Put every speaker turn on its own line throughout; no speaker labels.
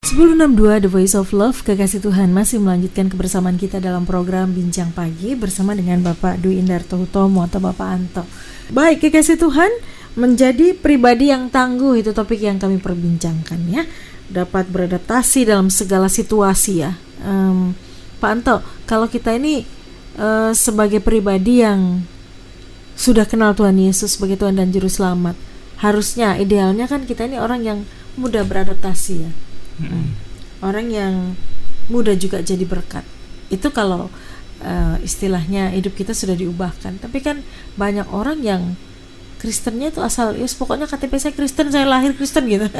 1062 The Voice of Love, Kekasih Tuhan masih melanjutkan kebersamaan kita dalam program Bincang Pagi bersama dengan Bapak Dwi Indarto Hutomo atau Bapak Anto. Baik, Kekasih Tuhan, menjadi pribadi yang tangguh itu topik yang kami perbincangkan ya. Dapat beradaptasi dalam segala situasi ya. Pak Anto, kalau kita ini sebagai pribadi yang sudah kenal Tuhan Yesus sebagai Tuhan dan Juru Selamat, harusnya idealnya kan kita ini orang yang mudah beradaptasi ya. Orang yang mudah juga jadi berkat. Itu kalau istilahnya hidup kita sudah diubahkan. Tapi kan banyak orang yang Kristennya itu asal pokoknya KTP saya Kristen, saya lahir Kristen gitu.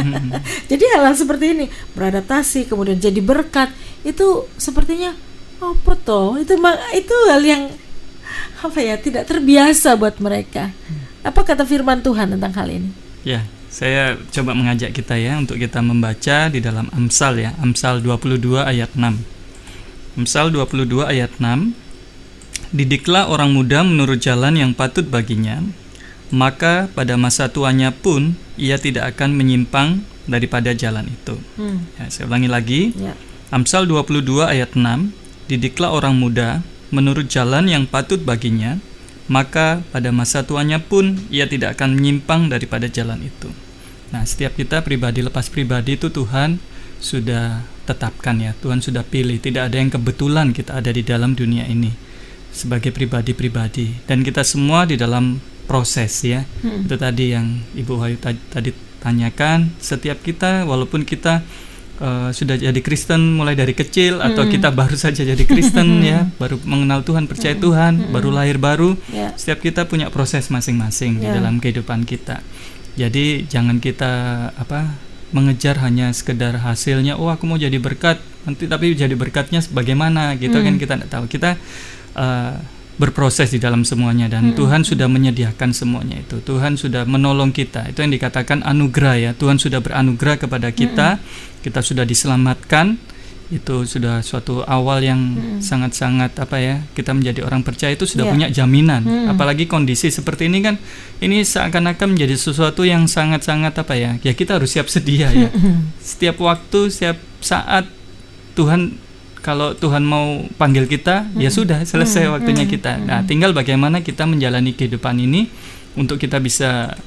Jadi hal-hal seperti ini, beradaptasi kemudian jadi berkat, itu sepertinya apa toh? Itu hal yang tidak terbiasa buat mereka. Apa kata firman Tuhan tentang hal ini?
Ya, saya coba mengajak kita ya untuk kita membaca di dalam Amsal ya, Amsal 22 ayat 6. Amsal 22 ayat 6. Didiklah orang muda menurut jalan yang patut baginya, maka pada masa tuanya pun ia tidak akan menyimpang daripada jalan itu. Ya, saya ulangi lagi. Ya. Amsal 22 ayat 6. Didiklah orang muda menurut jalan yang patut baginya, maka pada masa tuanya pun ia tidak akan menyimpang daripada jalan itu. Nah, setiap kita pribadi lepas pribadi itu Tuhan sudah tetapkan ya, Tuhan sudah pilih. Tidak ada yang kebetulan kita ada di dalam dunia ini sebagai pribadi-pribadi, dan kita semua di dalam proses ya. Itu tadi yang Ibu Wahyu tadi tanyakan, setiap kita walaupun kita sudah jadi Kristen mulai dari kecil atau kita baru saja jadi Kristen ya, baru mengenal Tuhan, percaya Tuhan, baru lahir baru, setiap kita punya proses masing-masing di dalam kehidupan kita. Jadi jangan kita mengejar hanya sekedar hasilnya, aku mau jadi berkat nanti, tapi jadi berkatnya bagaimana gitu kan kita tidak tahu. Kita berproses di dalam semuanya, dan Tuhan sudah menyediakan semuanya itu. Tuhan sudah menolong kita. Itu yang dikatakan anugerah ya. Tuhan sudah beranugerah kepada kita. Kita sudah diselamatkan. Itu sudah suatu awal yang sangat-sangat kita menjadi orang percaya itu sudah punya jaminan. Apalagi kondisi seperti ini kan, ini seakan-akan menjadi sesuatu yang sangat-sangat ya kita harus siap sedia ya. Setiap waktu, setiap saat Tuhan, kalau Tuhan mau panggil kita, ya sudah selesai waktunya kita. Nah, tinggal bagaimana kita menjalani kehidupan ini untuk kita bisa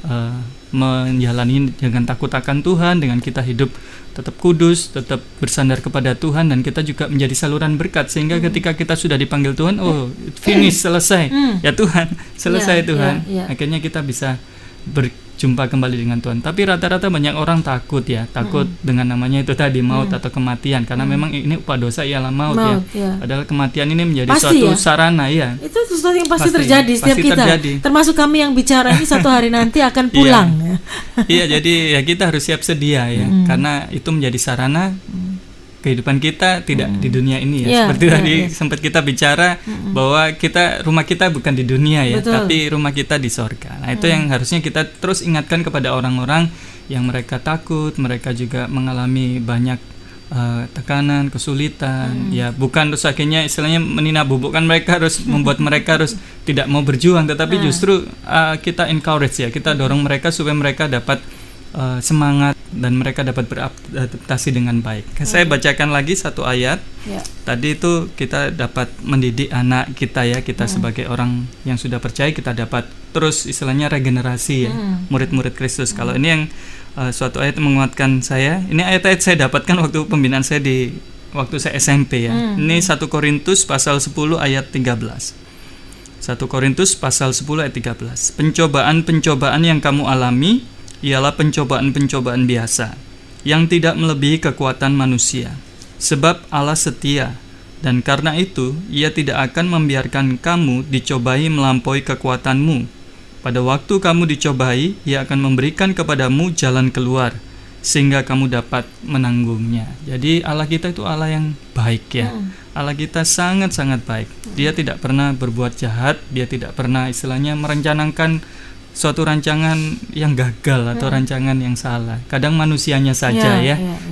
menjalani dengan takut akan Tuhan, dengan kita hidup tetap kudus, tetap bersandar kepada Tuhan, dan kita juga menjadi saluran berkat, sehingga ketika kita sudah dipanggil Tuhan, finish, selesai. Ya Tuhan, selesai Tuhan. Akhirnya kita bisa berjumpa kembali dengan Tuhan. Tapi rata-rata banyak orang takut dengan namanya itu tadi, maut atau kematian, karena memang ini upah dosa ialah maut ya. Padahal kematian ini menjadi suatu sarana ya. Itu
sesuatu yang pasti terjadi setiap kita. Termasuk kami yang bicara ini satu hari nanti akan pulang.
Iya, jadi ya kita harus siap sedia ya, karena itu menjadi sarana kehidupan kita tidak di dunia ini ya. Seperti tadi sempat kita bicara bahwa rumah kita bukan di dunia ya. Betul. Tapi rumah kita di sorga. Nah, itu yang harusnya kita terus ingatkan kepada orang-orang yang mereka takut, mereka juga mengalami banyak tekanan, kesulitan ya, bukan terus akhirnya istilahnya meninabobokan mereka, harus membuat mereka harus tidak mau berjuang, tetapi justru kita encourage ya, kita dorong mereka supaya mereka dapat semangat dan mereka dapat beradaptasi dengan baik. Saya bacakan lagi satu ayat. Tadi itu kita dapat mendidik anak kita ya, kita sebagai orang yang sudah percaya, kita dapat terus istilahnya regenerasi ya, murid-murid Kristus. Kalau ini yang suatu ayat menguatkan saya. Ini ayat-ayat saya dapatkan waktu pembinaan saya waktu saya SMP ya. Ini 1 Korintus pasal 10 ayat 13. 1 Korintus pasal 10 ayat 13. Pencobaan-pencobaan yang kamu alami ialah pencobaan-pencobaan biasa yang tidak melebihi kekuatan manusia. Sebab Allah setia, dan karena itu Ia tidak akan membiarkan kamu dicobai melampaui kekuatanmu. Pada waktu kamu dicobai, Ia akan memberikan kepadamu jalan keluar, sehingga kamu dapat menanggungnya. Jadi Allah kita itu Allah yang baik ya. Allah kita sangat-sangat baik. Dia tidak pernah berbuat jahat, Dia tidak pernah istilahnya merencanakan suatu rancangan yang gagal atau rancangan yang salah. Kadang manusianya saja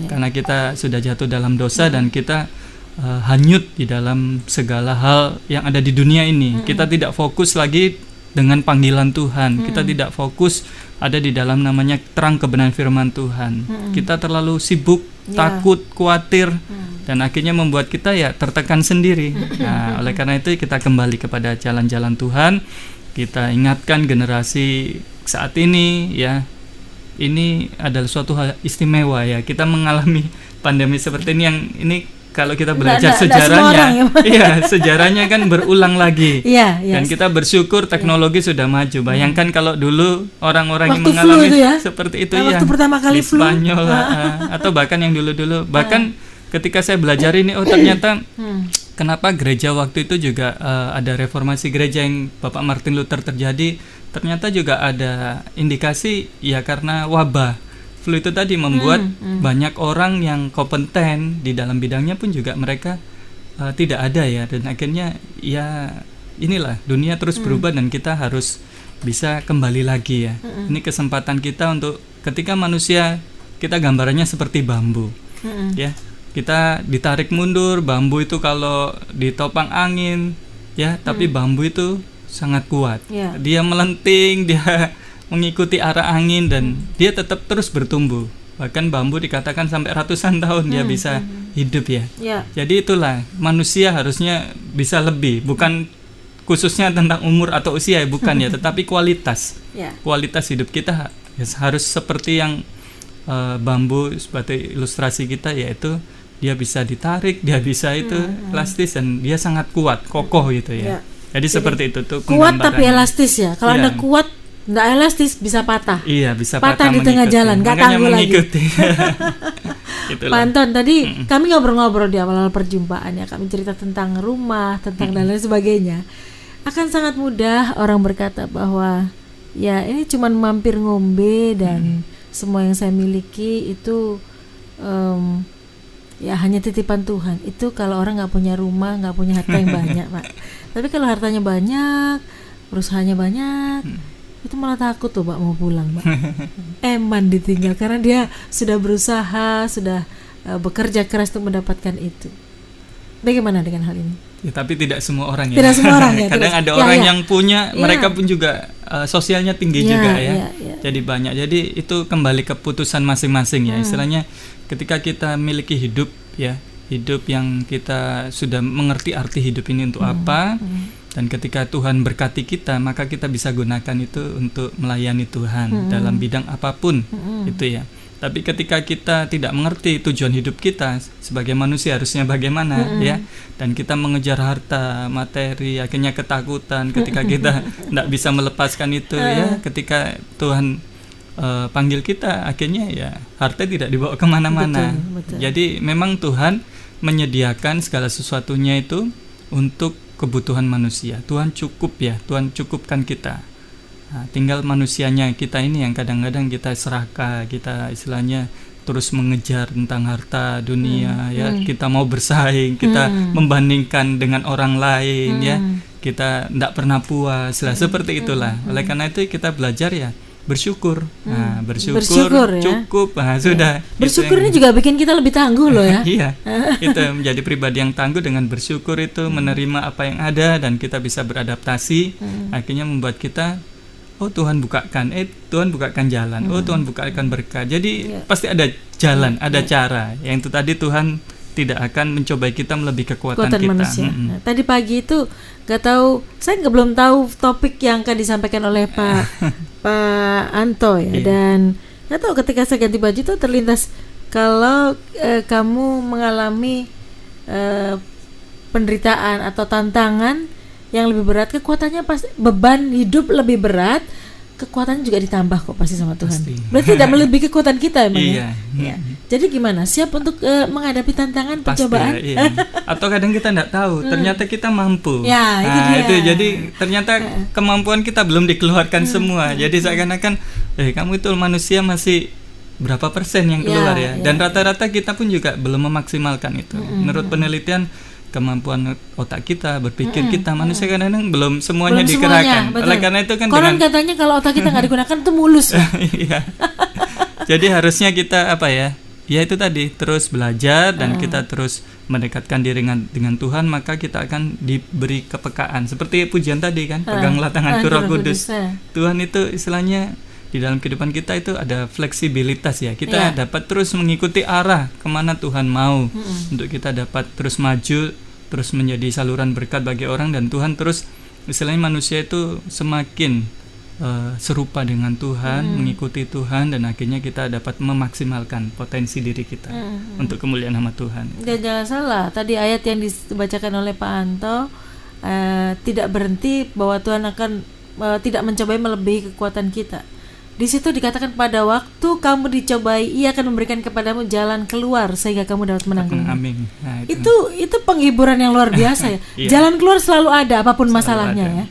karena kita sudah jatuh dalam dosa dan kita hanyut di dalam segala hal yang ada di dunia ini. Kita tidak fokus lagi dengan panggilan Tuhan. Kita tidak fokus ada di dalam namanya terang kebenaran firman Tuhan. Kita terlalu sibuk, takut, khawatir, dan akhirnya membuat kita ya tertekan sendiri. Nah, oleh karena itu kita kembali kepada jalan-jalan Tuhan. Kita ingatkan generasi saat ini ya, ini adalah suatu hal istimewa ya. Kita mengalami pandemi seperti ini yang ini kalau kita belajar sejarahnya, iya sejarahnya kan berulang lagi. Dan kita bersyukur teknologi sudah maju. Bayangkan kalau dulu orang-orang yang mengalami seperti itu ya,
waktu pertama kali
di Spanyol atau bahkan yang dulu-dulu. Bahkan ketika saya belajar ini, ternyata kenapa gereja waktu itu juga ada reformasi gereja yang Bapak Martin Luther terjadi, ternyata juga ada indikasi ya karena wabah flu itu tadi membuat banyak orang yang kompeten di dalam bidangnya pun juga mereka tidak ada ya, dan akhirnya ya inilah dunia terus berubah dan kita harus bisa kembali lagi ya. Ini kesempatan kita untuk ketika manusia, kita gambarannya seperti bambu ya, kita ditarik mundur. Bambu itu kalau ditopang angin ya, tapi bambu itu sangat kuat, dia melenting, dia mengikuti arah angin dan dia tetap terus bertumbuh. Bahkan bambu dikatakan sampai ratusan tahun dia bisa hidup ya. Jadi itulah manusia harusnya bisa lebih, bukan khususnya tentang umur atau usia ya, bukan ya, tetapi kualitas. Kualitas hidup kita harus seperti yang bambu seperti ilustrasi kita, yaitu dia bisa ditarik, dia bisa itu elastis dan dia sangat kuat, kokoh gitu ya. Jadi seperti itu tuh
kuat tapi elastis ya. Kalau Anda kuat nggak elastis bisa patah.
Iya, bisa
patah di tengah jalan, nggak tangguh lagi. Pak Anton, tadi kami ngobrol-ngobrol di awal perjumpaan ya, kami cerita tentang rumah, tentang dan lain sebagainya. Akan sangat mudah orang berkata bahwa ya ini cuman mampir ngombe dan semua yang saya miliki itu ya hanya titipan Tuhan. Itu kalau orang nggak punya rumah, nggak punya harta yang banyak, Pak. Tapi kalau hartanya banyak, perusahaannya banyak, itu malah takut tuh Pak mau pulang, Pak. Eman ditinggal karena dia sudah berusaha, sudah bekerja keras untuk mendapatkan itu. Bagaimana dengan hal ini?
Ya, tapi tidak semua orang ya.
Tidak semua orang ya.
Kadang ada orang yang punya, mereka pun juga sosialnya tinggi juga ya. Jadi banyak. Jadi itu kembali ke keputusan masing-masing ya. Istilahnya ketika kita memiliki hidup ya, hidup yang kita sudah mengerti arti hidup ini untuk apa. Dan ketika Tuhan berkati kita, maka kita bisa gunakan itu untuk melayani Tuhan dalam bidang apapun itu ya. Tapi ketika kita tidak mengerti tujuan hidup kita sebagai manusia harusnya bagaimana ya, dan kita mengejar harta, materi, akhirnya ketakutan ketika kita tidak bisa melepaskan itu ya. Ketika Tuhan panggil kita, akhirnya ya harta tidak dibawa kemana-mana. Betul. Jadi memang Tuhan menyediakan segala sesuatunya itu untuk kebutuhan manusia. Tuhan cukup ya, Tuhan cukupkan kita. Nah, tinggal manusianya kita ini yang kadang-kadang kita serakah, kita istilahnya terus mengejar tentang harta dunia ya, kita mau bersaing, kita membandingkan dengan orang lain ya, kita tidak pernah puas lah, seperti itulah. Oleh karena itu kita belajar ya bersyukur. Nah, bersyukur ya? Cukup. Nah, sudah.
Bersyukur ini juga bikin kita lebih tangguh loh ya.
Iya. Itu menjadi pribadi yang tangguh dengan bersyukur itu, menerima apa yang ada dan kita bisa beradaptasi. Akhirnya membuat kita, oh Tuhan bukakan, Tuhan bukakan jalan, oh Tuhan bukakan berkat. Jadi pasti ada jalan, ada cara. Yang itu tadi Tuhan tidak akan mencobai kita melebihi kekuatan kita.
Manusia. Nah, tadi pagi itu saya belum tahu topik yang akan disampaikan oleh Pak Anto ya. Dan nggak tahu ketika saya ganti baju itu terlintas kalau kamu mengalami penderitaan atau tantangan yang lebih berat, kekuatannya pasti, beban hidup lebih berat, kekuatannya juga ditambah kok pasti sama Tuhan. Pasti. Berarti tidak melebihi kekuatan kita emang ya. Jadi gimana? Siap untuk menghadapi tantangan, pencobaan?
Pasti, iya. Atau kadang kita tidak tahu, ternyata kita mampu.
Ya, itu
jadi ternyata kemampuan kita belum dikeluarkan semua. Jadi seakan-akan kamu itu manusia masih berapa persen yang keluar ya. Dan rata-rata kita pun juga belum memaksimalkan itu. Menurut penelitian, kemampuan otak kita, berpikir kita, manusia kadang-kadang belum semuanya dikerahkan. Oleh karena itu kan
konon katanya kalau otak kita nggak digunakan itu mulus.
Iya. Jadi harusnya kita apa ya? Ya itu tadi, terus belajar dan kita terus mendekatkan diri dengan Tuhan, maka kita akan diberi kepekaan. Seperti pujian tadi kan, peganglah tanganku Roh Kudus. Tuhan itu istilahnya di dalam kehidupan kita itu ada fleksibilitas ya. Kita dapat terus mengikuti arah kemana Tuhan mau, untuk kita dapat terus maju, terus menjadi saluran berkat bagi orang, dan Tuhan terus, istilahnya manusia itu semakin serupa dengan Tuhan, mengikuti Tuhan, dan akhirnya kita dapat memaksimalkan potensi diri kita untuk kemuliaan nama Tuhan.
Dan jangan salah, tadi ayat yang dibacakan oleh Pak Anto tidak berhenti bahwa Tuhan akan tidak mencobai melebihi kekuatan kita. Di situ dikatakan pada waktu kamu dicobai, Ia akan memberikan kepadamu jalan keluar sehingga kamu dapat menanggung.
Amin. Nah,
itu penghiburan yang luar biasa ya.
Iya.
Jalan keluar selalu ada apapun
Selalu
masalahnya
ada.
ya.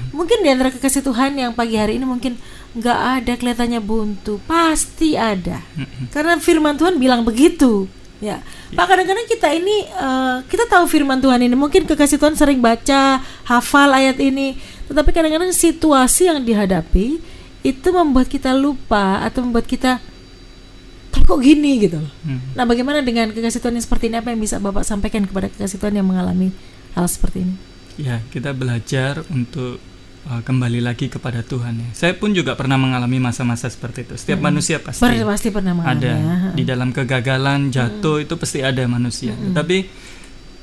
Mungkin di antara kekasih Tuhan yang pagi hari ini mungkin nggak ada kelihatannya buntu, pasti ada. Karena firman Tuhan bilang begitu. Ya, Pak, kadang-kadang kita ini kita tahu firman Tuhan ini, mungkin kekasih Tuhan sering baca, hafal ayat ini, tetapi kadang-kadang situasi yang dihadapi itu membuat kita lupa atau membuat kita kok gini gitu loh. Nah, bagaimana dengan kekasih Tuhan yang seperti ini? Apa yang bisa Bapak sampaikan kepada kekasih Tuhan yang mengalami hal seperti ini?
Ya, kita belajar untuk kembali lagi kepada Tuhan ya. Saya pun juga pernah mengalami masa-masa seperti itu. Setiap manusia pasti
pernah mengalami
ada
ya.
Di dalam kegagalan, jatuh, itu pasti ada manusia. Tapi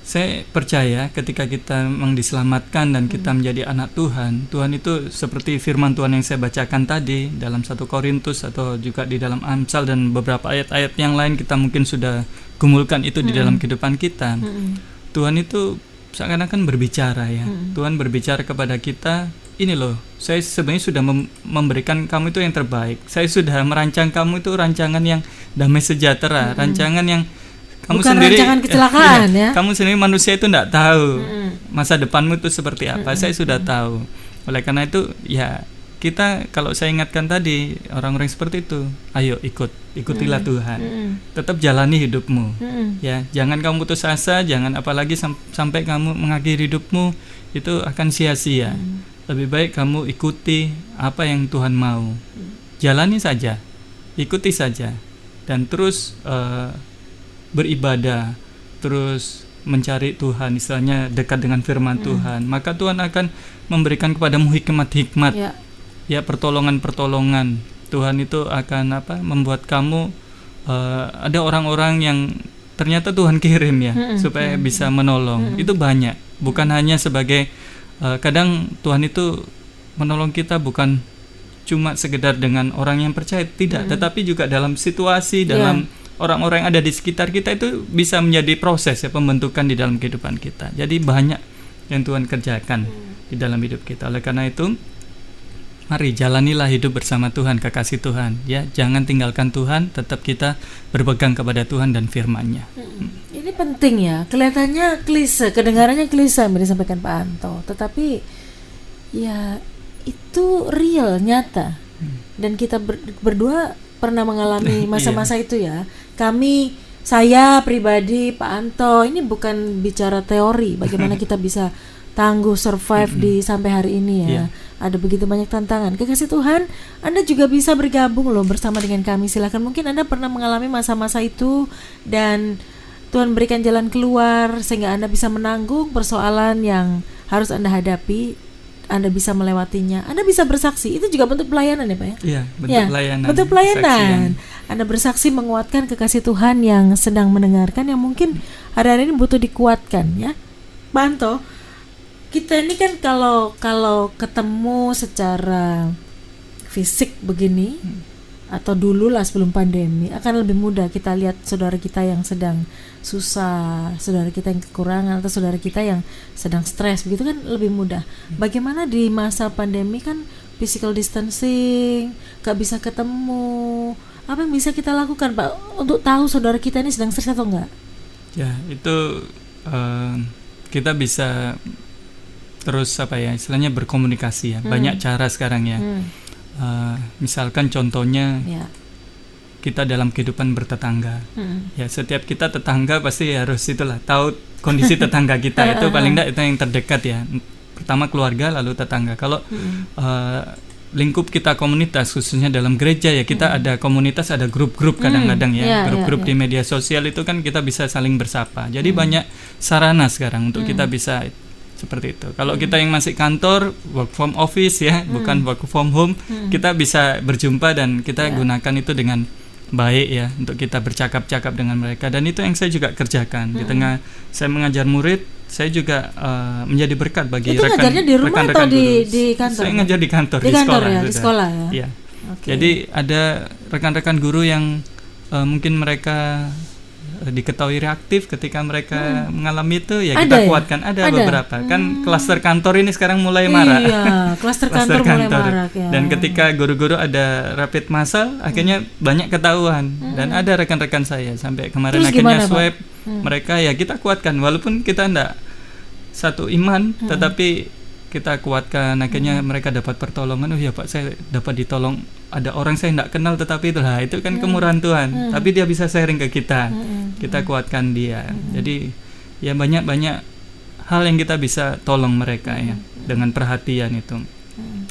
saya percaya ketika kita memang diselamatkan dan kita menjadi anak Tuhan, Tuhan itu seperti firman Tuhan yang saya bacakan tadi dalam 1 Korintus atau juga di dalam Amsal dan beberapa ayat-ayat yang lain, kita mungkin sudah gumulkan itu di dalam kehidupan kita. Tuhan itu seakan-akan berbicara ya. Tuhan berbicara kepada kita, ini loh, saya sebenarnya sudah memberikan kamu itu yang terbaik. Saya sudah merancang kamu itu rancangan yang damai sejahtera, rancangan yang kamu
bukan
sendiri,
rancangan kecelakaan ya.
Kamu sendiri manusia itu tidak tahu masa depanmu itu seperti apa. Saya sudah tahu. Oleh karena itu ya, kita kalau saya ingatkan tadi orang-orang seperti itu, ayo ikutilah Tuhan. Tetap jalani hidupmu. Ya, jangan kamu putus asa, jangan apalagi sampai kamu mengakhiri hidupmu itu akan sia-sia. Lebih baik kamu ikuti apa yang Tuhan mau. Jalani saja. Ikuti saja. Dan terus beribadah, terus mencari Tuhan, istilahnya dekat dengan firman Tuhan, maka Tuhan akan memberikan kepadamu hikmat-hikmat, ya pertolongan-pertolongan. Tuhan itu akan membuat kamu ada orang-orang yang ternyata Tuhan kirim ya, supaya bisa menolong. Itu banyak, bukan hanya sebagai kadang Tuhan itu menolong kita bukan cuma sekedar dengan orang yang percaya, tidak, tetapi juga dalam situasi, dalam orang-orang yang ada di sekitar kita itu bisa menjadi proses ya, pembentukan di dalam kehidupan kita. Jadi banyak yang Tuhan kerjakan di dalam hidup kita. Oleh karena itu, mari jalanilah hidup bersama Tuhan, kekasih Tuhan ya. Jangan tinggalkan Tuhan, tetap kita berpegang kepada Tuhan dan firman-Nya.
Ini penting ya. Kelihatannya klise, kedengarannya klise yang disampaikan Pak Anto, tetapi ya itu real, nyata. Dan kita berdua pernah mengalami masa-masa itu ya. Saya pribadi, Pak Anto, ini bukan bicara teori bagaimana kita bisa tangguh survive di sampai hari ini ya. Ada begitu banyak tantangan. Kekasih Tuhan, Anda juga bisa bergabung loh bersama dengan kami. Silakan, mungkin Anda pernah mengalami masa-masa itu dan Tuhan berikan jalan keluar sehingga Anda bisa menanggung persoalan yang harus Anda hadapi. Anda bisa melewatinya, Anda bisa bersaksi. Itu juga bentuk pelayanan ya Pak ya?
Iya, bentuk pelayanan.
Bentuk pelayanan. Anda bersaksi menguatkan kekasih Tuhan yang sedang mendengarkan, yang mungkin hari-hari ini butuh dikuatkan ya. Pak Anto, kita ini kan kalau ketemu secara fisik begini, atau dulu lah sebelum pandemi, akan lebih mudah kita lihat saudara kita yang sedang susah, saudara kita yang kekurangan, atau saudara kita yang sedang stres, begitu kan lebih mudah. Bagaimana di masa pandemi kan physical distancing, gak bisa ketemu, apa yang bisa kita lakukan Pak untuk tahu saudara kita ini sedang stres atau enggak?
Ya, itu kita bisa terus istilahnya berkomunikasi ya. Banyak cara sekarang ya. Misalkan contohnya kita dalam kehidupan bertetangga, ya setiap kita tetangga pasti harus tahu kondisi tetangga kita. Itu paling tidak itu yang terdekat ya. Pertama keluarga, lalu tetangga. Kalau lingkup kita komunitas, khususnya dalam gereja ya, kita ada komunitas, ada grup-grup kadang-kadang ya, grup-grup di media sosial itu kan kita bisa saling bersapa. Jadi banyak sarana sekarang untuk kita bisa Seperti itu. Kalau kita yang masih kantor, work from office ya, bukan work from home, kita bisa berjumpa dan kita gunakan itu dengan baik ya, untuk kita bercakap-cakap dengan mereka. Dan itu yang saya juga kerjakan. Di tengah saya mengajar murid, saya juga menjadi berkat bagi
itu ngajarnya di rumah
rekan-rekan
atau
guru.
di kantor?
Saya ngajar di kantor,
di kantor
sekolah.
ya, di sekolah ya.
Iya.
Okay.
Jadi ada rekan-rekan guru yang mungkin mereka diketahui reaktif ketika mereka mengalami itu, ya kita kuatkan. Ada beberapa kan klaster kantor ini sekarang mulai marak.
Iya, klaster kantor mulai marak ya.
Dan ketika guru-guru ada rapid massal, akhirnya banyak ketahuan. Dan ada rekan-rekan saya sampai kemarin
terus
akhirnya
gimana,
swab mereka, ya kita kuatkan walaupun kita enggak satu iman, tetapi kita kuatkan. Akhirnya mereka dapat pertolongan. Oh ya Pak, saya dapat ditolong, ada orang saya tidak kenal, tetapi itulah, itu kan kemurahan Tuhan. Tapi dia bisa sharing ke kita, kita kuatkan dia. Jadi ya banyak hal yang kita bisa tolong mereka ya, dengan perhatian itu.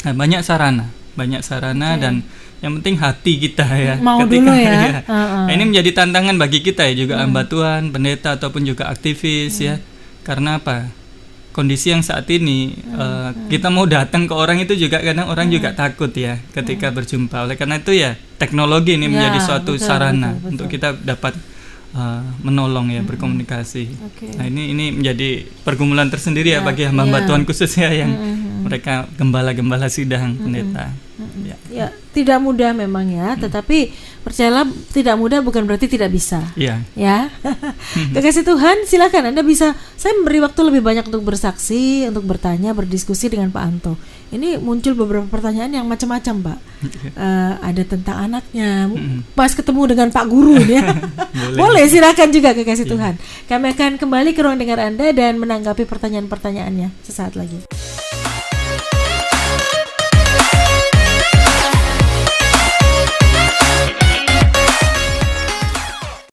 Nah, banyak sarana dan yang penting hati kita ya.
Mau dulu ya.
Nah, ini menjadi tantangan bagi kita ya, juga hamba Tuhan, pendeta ataupun juga aktivis ya. Karena apa? Kondisi yang saat ini kita mau datang ke orang itu juga kadang orang juga takut ya ketika berjumpa. Oleh karena itu ya teknologi ini menjadi suatu sarana untuk kita dapat menolong ya, berkomunikasi. Nah ini menjadi pergumulan tersendiri ya bagi hamba Tuhan khususnya yang mereka gembala-gembala sidang, pendeta.
Ya, tidak mudah memang ya, tetapi percayalah, tidak mudah bukan berarti tidak bisa. Ya. Kekasih Tuhan, silakan Anda bisa, saya memberi waktu lebih banyak untuk bersaksi, untuk bertanya, berdiskusi dengan Pak Anto. Ini muncul beberapa pertanyaan yang macam-macam, Pak. Ada tentang anaknya, pas ketemu dengan Pak Guru ya. Boleh, silakan juga kekasih Tuhan. Kami akan kembali ke ruang dengar Anda dan menanggapi pertanyaan-pertanyaannya sesaat lagi.